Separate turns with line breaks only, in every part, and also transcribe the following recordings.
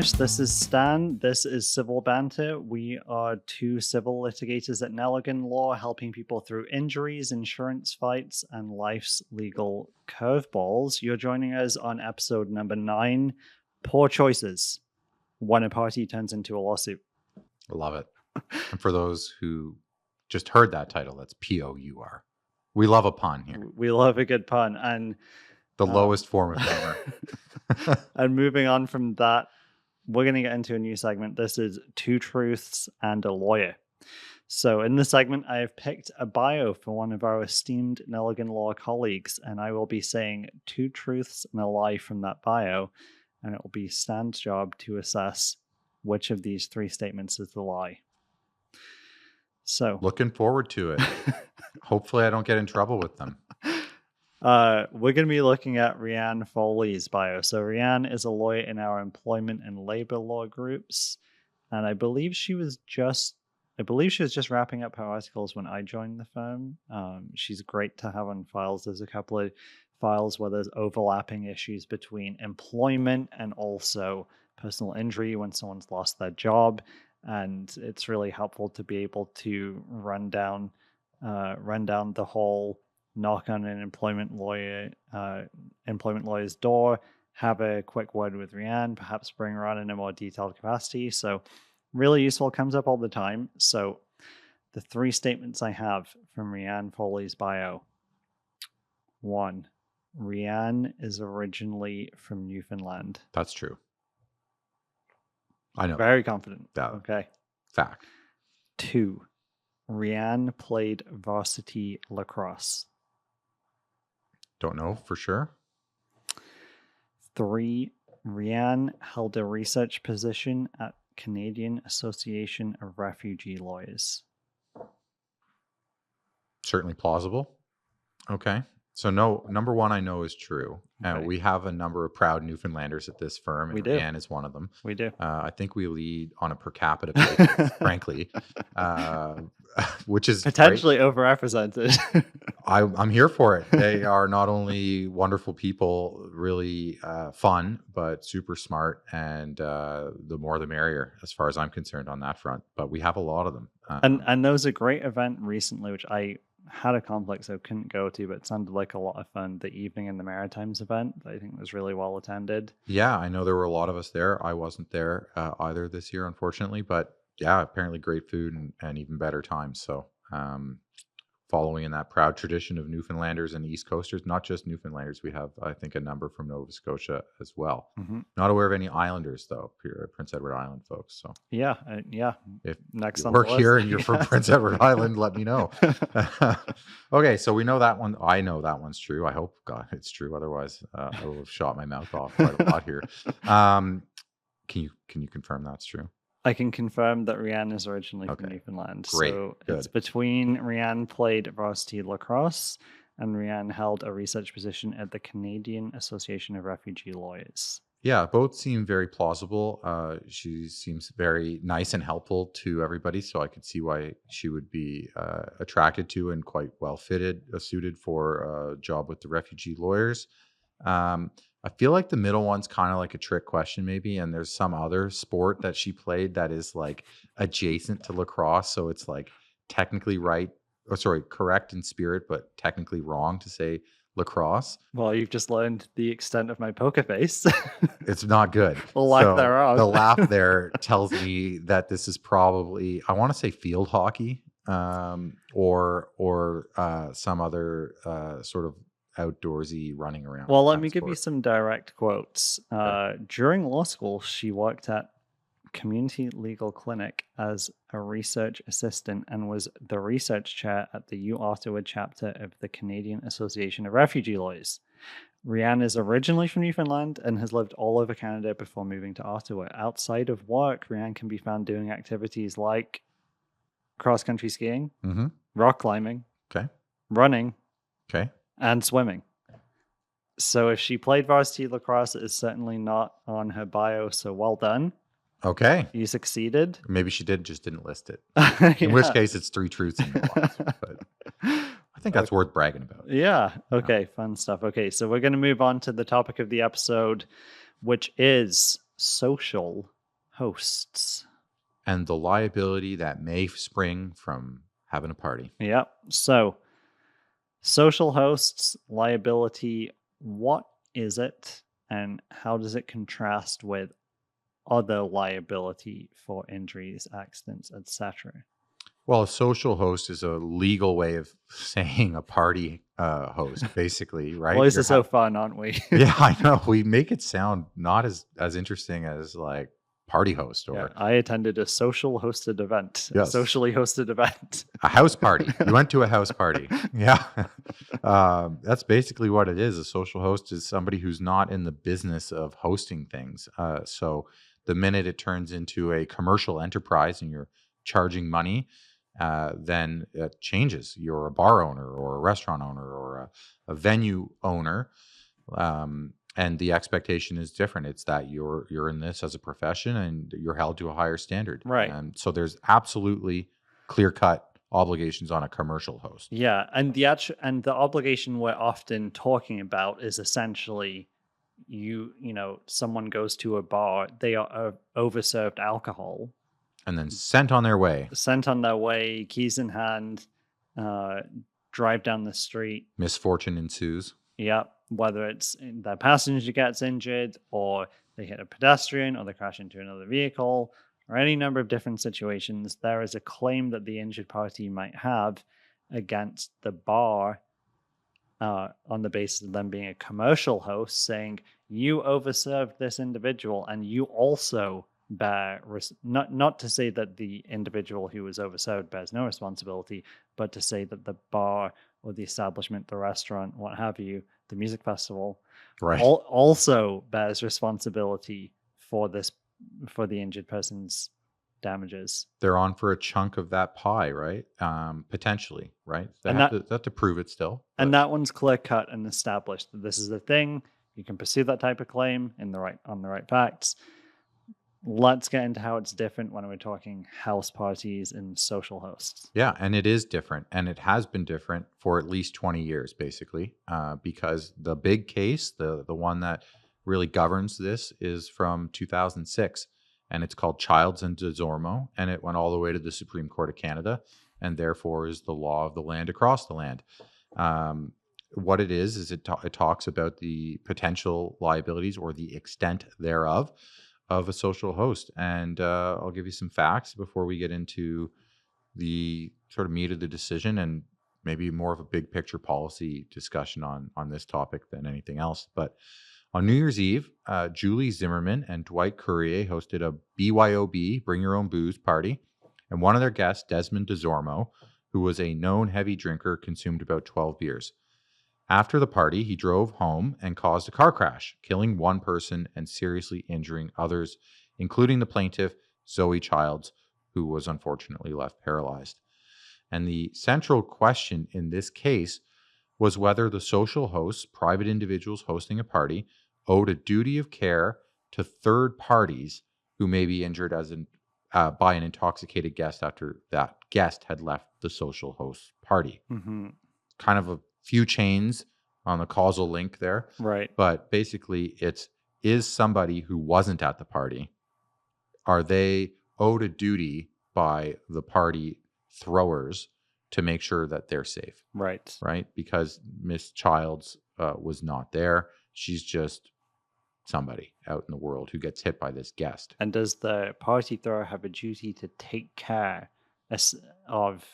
Hamish, this is Stan. This is Civil Banter. We are two civil litigators at Nelligan Law, helping people through injuries, insurance fights, and life's legal curveballs. You're joining us on episode number 9, Poor Choices, when a party turns into a lawsuit.
I love it. And for those who just heard that title, that's P-O-U-R. We love a pun here.
We love a good pun. And
the lowest form of humor.
And moving on from that, we're going to get into a new segment. This is Two Truths and a Lawyer. So in this segment, I have picked a bio for one of our esteemed Nelligan Law colleagues, and I will be saying 2 truths and a lie from that bio, and it will be Stan's job to assess which of these 3 statements is the lie. So
looking forward to it. Hopefully I don't get in trouble with them.
We're going to be looking at Rianne Foley's bio. So Rianne is a lawyer in our employment and labor law groups, and I believe she was just wrapping up her articles when I joined the firm. She's great to have on files. There's a couple of files where there's overlapping issues between employment and also personal injury when someone's lost their job, and it's really helpful to be able to run down the whole knock on an employment lawyer's door, have a quick word with Rianne, perhaps bring her on in a more detailed capacity. So really useful, comes up all the time. So the 3 statements I have from Rianne Foley's bio. 1, Rianne is originally from Newfoundland.
That's true. I know.
Very confident.
That
okay.
Fact.
2, Rianne played varsity lacrosse.
Don't know for sure.
3, Rianne held a research position at Canadian Association of Refugee Lawyers.
Certainly plausible. Okay. So no, number 1 I know is true.
Okay.
We have a number of proud Newfoundlanders at this firm, and
We do.
Rianne is one of them.
We do.
I think we lead on a per capita basis, frankly, which is
potentially overrepresented.
I'm here for it. They are not only wonderful people, really fun, but super smart, and the more the merrier, as far as I'm concerned on that front. But we have a lot of them.
And there was a great event recently, which I had a conflict, so couldn't go to, but it sounded like a lot of fun. The Evening in the Maritimes event, I think, was really well attended.
Yeah, I know there were a lot of us there. I wasn't there either this year, unfortunately, but yeah, apparently great food and even better times. So following in that proud tradition of Newfoundlanders and East Coasters, not just Newfoundlanders, we have, I think, a number from Nova Scotia as well. Mm-hmm. Not aware of any Islanders, though, here at Prince Edward Island, folks. So
yeah.
If
next
you work here and you're from Prince Edward Island, let me know. Okay, so we know that one. I know that one's true. I hope, God, it's true. Otherwise, I will have shot my mouth off quite a lot here. Can you confirm that's true?
I can confirm that Rianne is originally from Newfoundland.
Great.
So
Good.
It's between Rianne played varsity lacrosse and Rianne held a research position at the Canadian Association of Refugee Lawyers.
Yeah, both seem very plausible. She seems very nice and helpful to everybody, so I could see why she would be attracted to and quite well suited for a job with the refugee lawyers. I feel like the middle one's kind of like a trick question maybe, and there's some other sport that she played that is like adjacent to lacrosse, so it's like technically correct in spirit, but technically wrong to say lacrosse.
Well, you've just learned the extent of my poker face.
It's not good.
The laugh thereof.
The laugh there tells me that this is probably, I want to say field hockey, or some other sort of outdoorsy running around.
Well, let me give you some direct quotes. During law school, she worked at Community Legal Clinic as a research assistant and was the research chair at the U Ottawa chapter of the Canadian Association of Refugee Lawyers. Rianne is originally from Newfoundland and has lived all over Canada before moving to Ottawa. Outside of work, Rianne can be found doing activities like cross-country skiing, rock climbing, running, and swimming. So if she played varsity lacrosse, it is certainly not on her bio, so well done.
Okay.
You succeeded.
Maybe she just didn't list it. In which case it's 3 truths and no lies. But I think that's worth bragging about.
Yeah. Okay. Fun stuff. Okay. So we're going to move on to the topic of the episode, which is social hosts.
And the liability that may spring from having a party.
Yep. So, social hosts liability, what is it and how does it contrast with other liability for injuries, accidents, etc.?
Well, a social host is a legal way of saying a party host, basically, right?
Boys are so fun, aren't we?
Yeah, I know. We make it sound not as interesting as like party host
Yeah,
or
I attended a social hosted event, a
yes,
socially hosted event.
a house party. You went to a house party. Yeah. That's basically what it is. A social host is somebody who's not in the business of hosting things. So the minute it turns into a commercial enterprise and you're charging money, then it changes. You're a bar owner or a restaurant owner or a venue owner. And the expectation is different. It's that you're in this as a profession and you're held to a higher standard.
Right.
And so there's absolutely clear-cut obligations on a commercial host.
Yeah, and the obligation we're often talking about is essentially someone goes to a bar, they are overserved alcohol,
And then sent on their way.
sent on their way, keys in hand, uh, drive down the street.
Misfortune ensues.
Yep, whether it's the passenger gets injured, or they hit a pedestrian, or they crash into another vehicle, or any number of different situations, there is a claim that the injured party might have against the bar on the basis of them being a commercial host, saying you overserved this individual and you also bear not to say that the individual who was overserved bears no responsibility, but to say that the bar or the establishment, the restaurant, what have you, the music festival,
Right.
also bears responsibility for the injured person's damages.
They're on for a chunk of that pie, right? Potentially, right? They
And
have to prove it still.
And
but-
that one's clear cut and established that this is the thing. You can pursue that type of claim on the right facts. Let's get into how it's different when we're talking house parties and social hosts.
Yeah, and it is different, and it has been different for at least 20 years, basically, because the big case, the one that really governs this, is from 2006, and it's called Childs and Desormeaux, and it went all the way to the Supreme Court of Canada, and therefore is the law of the land across the land. What it is it talks about the potential liabilities or the extent thereof of a social host. And I'll give you some facts before we get into the sort of meat of the decision and maybe more of a big picture policy discussion on this topic than anything else. But on New Year's Eve, Julie Zimmerman and Dwight Courier hosted a BYOB, Bring Your Own Booze party. And one of their guests, Desmond Desormeaux, who was a known heavy drinker, consumed about 12 beers. After the party, he drove home and caused a car crash, killing one person and seriously injuring others, including the plaintiff, Zoe Childs, who was unfortunately left paralyzed. And the central question in this case was whether the social hosts, private individuals hosting a party, owed a duty of care to third parties who may be injured by an intoxicated guest after that guest had left the social host party.
Mm-hmm.
Kind of a few chains on the causal link there.
Right.
But basically is somebody who wasn't at the party, are they owed a duty by the party throwers to make sure that they're safe?
Right.
Right? Because Miss Childs was not there. She's just somebody out in the world who gets hit by this guest.
And does the party thrower have a duty to take care of,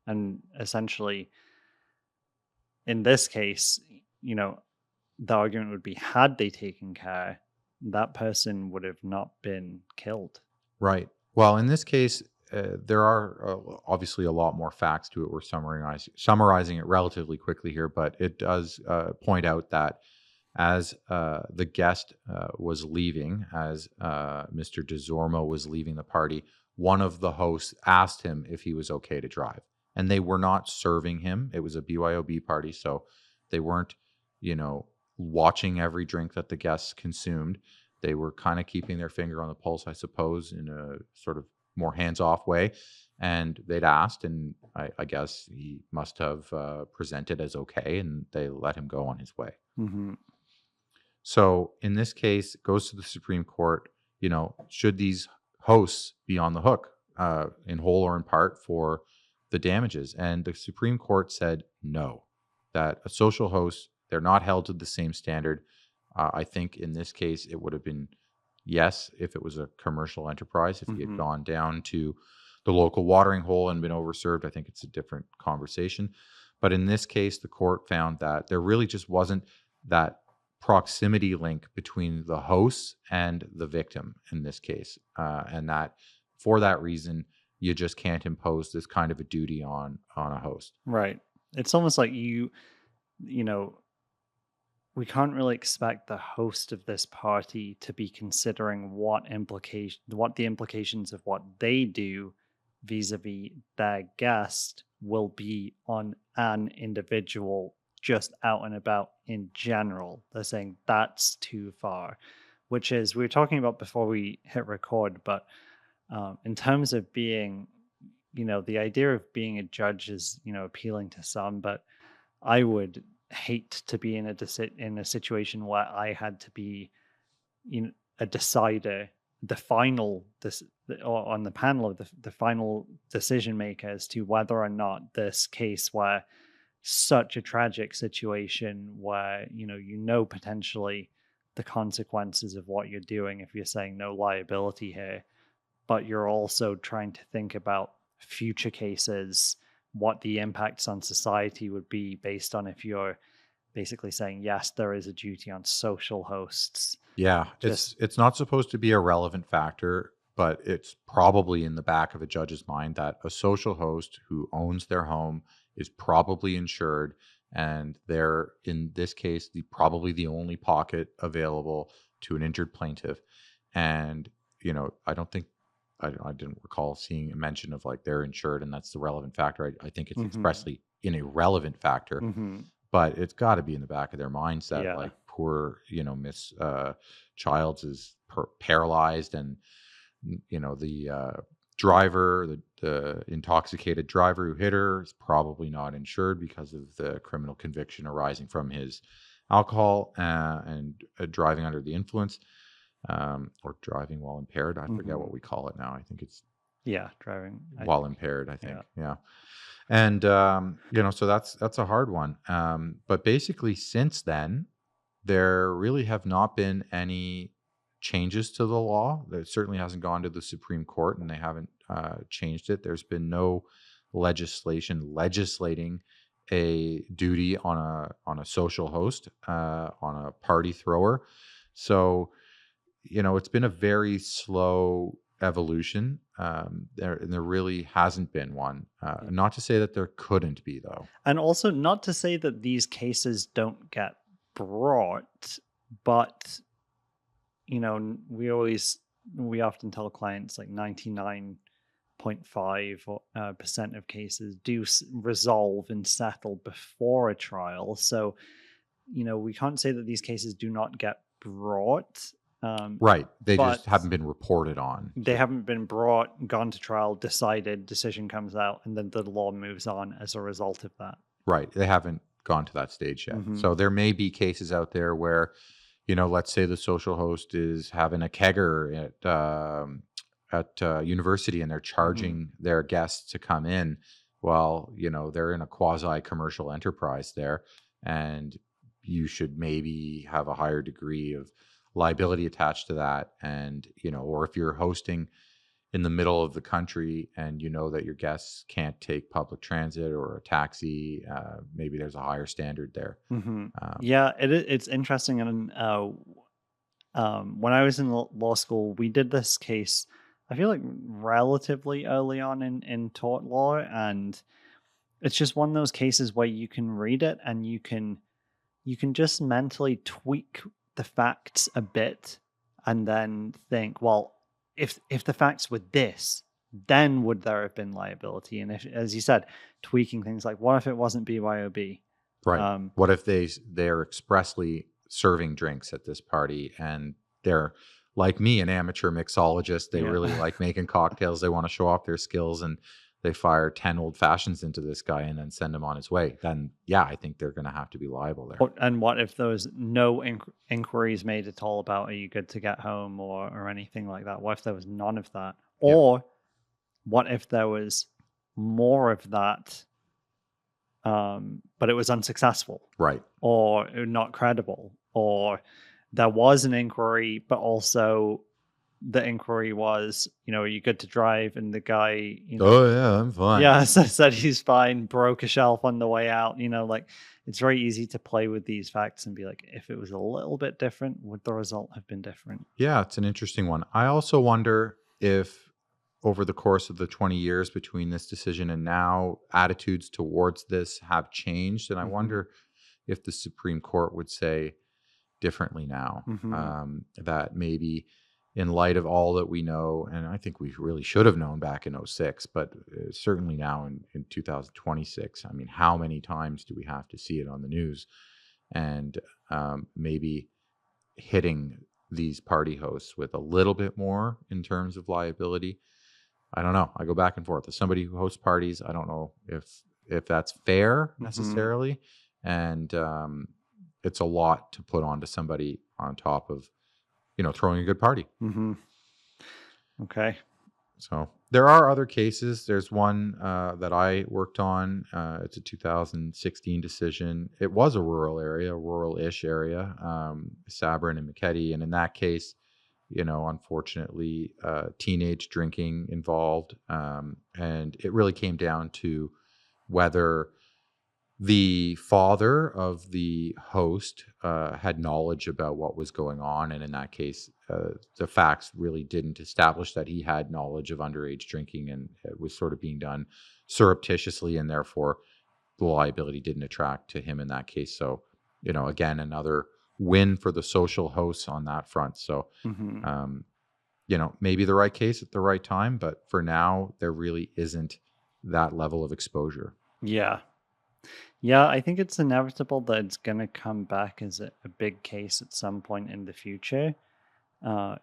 and essentially, in this case, the argument would be, had they taken care, that person would have not been killed.
Right. Well, in this case, there are obviously a lot more facts to it. We're summarizing it relatively quickly here, but it does point out that as the guest was leaving, as Mr. Desormeaux was leaving the party, one of the hosts asked him if he was okay to drive. And they were not serving him. It was a BYOB party, so they weren't, watching every drink that the guests consumed. They were kind of keeping their finger on the pulse, I suppose, in a sort of more hands-off way. And they'd asked, and I guess he must have presented as okay, and they let him go on his way.
Mm-hmm.
So in this case, it goes to the Supreme Court. Should these hosts be on the hook, in whole or in part, for the damages? And the Supreme Court said no, that a social host, they're not held to the same standard. I think in this case, it would have been yes if it was a commercial enterprise. If he had
Hmm.
gone down to the local watering hole and been overserved, I think it's a different conversation. But in this case, the court found that there really just wasn't that proximity link between the host and the victim in this case. And that for that reason, you just can't impose this kind of a duty on a host.
Right. It's almost like you know, we can't really expect the host of this party to be considering what the implications of what they do vis-a-vis their guest will be on an individual just out and about in general. They're saying that's too far, which is we were talking about before we hit record, but in terms of being, the idea of being a judge is, appealing to some, but I would hate to be in a situation where I had to be, a decider, the final or on the panel of the final decision maker as to whether or not this case, where such a tragic situation where potentially the consequences of what you're doing if you're saying no liability here, but you're also trying to think about future cases, what the impacts on society would be based on if you're basically saying, yes, there is a duty on social hosts.
Yeah,
Just,
it's not supposed to be a relevant factor, but it's probably in the back of a judge's mind that a social host who owns their home is probably insured, and they're in this case probably the only pocket available to an injured plaintiff. And I don't think I didn't recall seeing a mention of like they're insured and that's the relevant factor. I think it's
mhm,
expressly an irrelevant factor,
mhm,
but it's got to be in the back of their minds that
yeah,
like poor Miss Childs is paralyzed, and the driver, the intoxicated driver who hit her, is probably not insured because of the criminal conviction arising from his alcohol and driving under the influence, or driving while impaired. I forget
mhm,
what we call it now. I think it's
yeah, driving, I
while
think,
impaired, I
yeah,
think. Yeah. And so that's a hard one. But basically since then, there really have not been any changes to the law. It certainly hasn't gone to the Supreme Court, and they haven't changed it. There's been no legislation legislating a duty on a social host, on a party thrower. So it's been a very slow evolution. There really hasn't been one.
yeah.
Not to say that there couldn't be, though.
And also not to say that these cases don't get brought, but we often tell clients like 99.5 percent of cases do resolve and settle before a trial. So we can't say that these cases do not get brought, um,
Right. They just
but
haven't been reported on.
they haven't been brought, gone to trial, decided, decision comes out, and then the law moves on as a result of that.
Right. They haven't gone to that stage yet.
Hmm.
So there may be cases out there where, let's say the social host is having a kegger at university and they're
Hmm.
charging their guests to come in. Well, they're in a quasi commercial enterprise there, and you should maybe have a higher degree of liability attached to that. And, or if you're hosting in the middle of the country and you know that your guests can't take public transit or a taxi, maybe there's a higher standard there.
Hmm.
Um,
Yeah, it's interesting. And when I was in law school, we did this case, I feel like relatively early on in tort law. And it's just one of those cases where you can read it and you can just mentally tweak the facts a bit and then think, well, if the facts were this, then would there have been liability? And if, as you said, tweaking things like, what if it wasn't BYOB?
right.
Um,
What if they're expressly serving drinks at this party and they're like me, an amateur mixologist. They
yeah.
really like making cocktails. They want to show off their skills, and they fire 10 old fashions into this guy and then send him on his way, then yeah, I think they're going to have to be liable there.
And what if there was no inquiries made at all about are you good to get home or anything like that? What if there was none of that?
Yeah.
Or what if there was more of that, but it was unsuccessful
Right.
or not credible, or there was an inquiry, but also the inquiry was, are you good to drive? And the guy,
Oh yeah, I'm fine.
yeah, said he's fine, broke a shelf on the way out. Like it's very easy to play with these facts and be like, if it was a little bit different, would the result have been different?
Yeah, it's an interesting one. I also wonder if over the course of the 20 years between this decision and now, attitudes towards this have changed. And I
Hmm.
wonder if the Supreme Court would say differently now,
Hmm.
that maybe in light of all that we know, and I think we really should have known back in '06, but certainly now in 2026, I mean, how many times do we have to see it on the news? And maybe hitting these party hosts with a little bit more in terms of liability. I don't know. I go back and forth. As somebody who hosts parties, I don't know if that's fair
Hmm.
necessarily, and it's a lot to put onto somebody on top of throwing a good party.
Hmm. Okay.
So there are other cases. There's one that I worked on. It's a 2016 decision. It was a rural area, a rural-ish area, Sabrin and McKetty. And in that case, unfortunately, teenage drinking involved. And it really came down to whether the father of the host had knowledge about what was going on, and in that case, the facts really didn't establish that he had knowledge of underage drinking, and it was sort of being done surreptitiously, and therefore the liability didn't attract to him in that case. So, again, another win for the social hosts on that front. So,
Hmm.
um, maybe the right case at the right time, but for now, there really isn't that level of exposure.
Yeah. Yeah, I think it's inevitable that it's going to come back as a big case at some point in the future.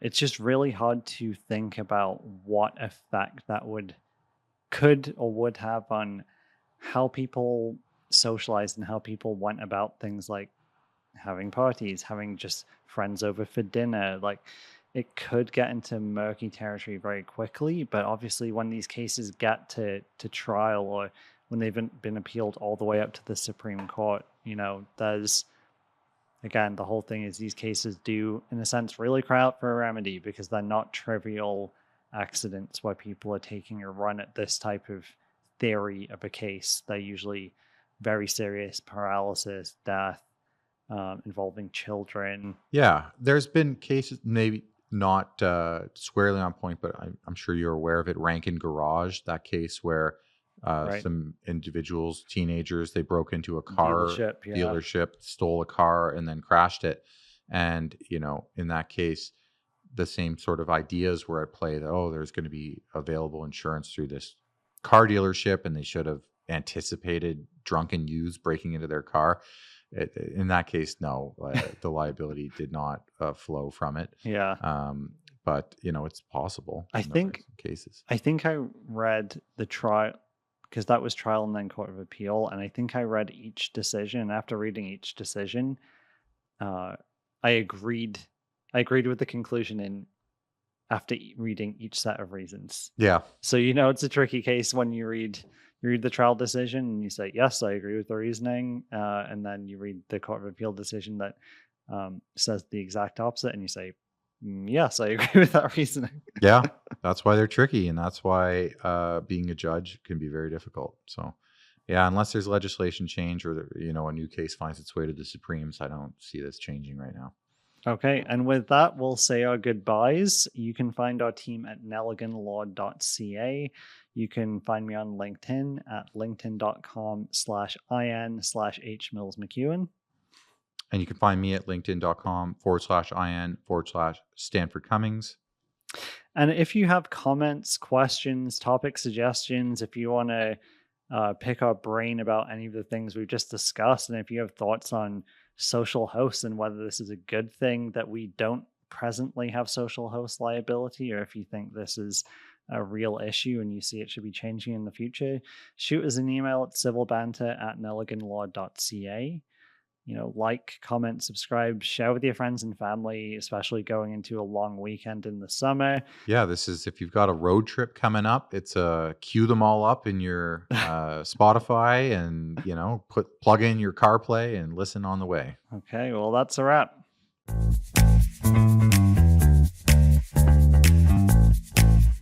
It's just really hard to think about what effect that could or would have on how people socialized and how people went about things like having parties, having just friends over for dinner. Like it could get into murky territory very quickly. But obviously, when these cases get to trial or when they've been appealed all the way up to the Supreme Court, there's again the whole thing is these cases do, in a sense, really cry out for a remedy because they're not trivial accidents where people are taking a run at this type of theory of a case. They're usually very serious paralysis, death, involving children.
Yeah, there's been cases, maybe not squarely on point, but I'm sure you're aware of it. Rankin Garage, that case where
Right.
some individuals, teenagers, they broke into a car
Dealership, yeah.
dealership, stole a car, and then crashed it. And in that case, the same sort of ideas were at play. That there's going to be available insurance through this car dealership, and they should have anticipated drunken youths breaking into their car. In that case, no, the liability did not flow from it.
Yeah.
But it's possible
I
in those
think
cases.
I think I read the trial because that was trial and then court of appeal, and I think I read each decision. And after reading each decision, uh, I agreed. I agreed with the conclusion in after reading each set of reasons.
Yeah,
So it's a tricky case when you read the trial decision and you say yes, I agree with the reasoning, and then you read the court of appeal decision that says the exact opposite, and you say yes, I agree with that reasoning.
yeah, that's why they're tricky, and that's why being a judge can be very difficult. So, yeah, unless there's legislation change or a new case finds its way to the Supremes, I don't see this changing right now.
Okay, and with that, we'll say our goodbyes. You can find our team at nelliganlaw.ca. You can find me on LinkedIn at linkedin.com/in/hmillsmcEwan.
And you can find me at linkedin.com/in/Stanford Cummings.
And if you have comments, questions, topic suggestions, if you want to pick our brain about any of the things we've just discussed, and if you have thoughts on social hosts and whether this is a good thing that we don't presently have social host liability, or if you think this is a real issue and you see it should be changing in the future, shoot us an email at civilbanter@nelliganlaw.ca. Like, comment, subscribe, share with your friends and family, especially going into a long weekend in the summer.
Yeah, this is if you've got a road trip coming up, it's cue them all up in your Spotify and plug in your CarPlay and listen on the way.
Okay, well, that's a wrap.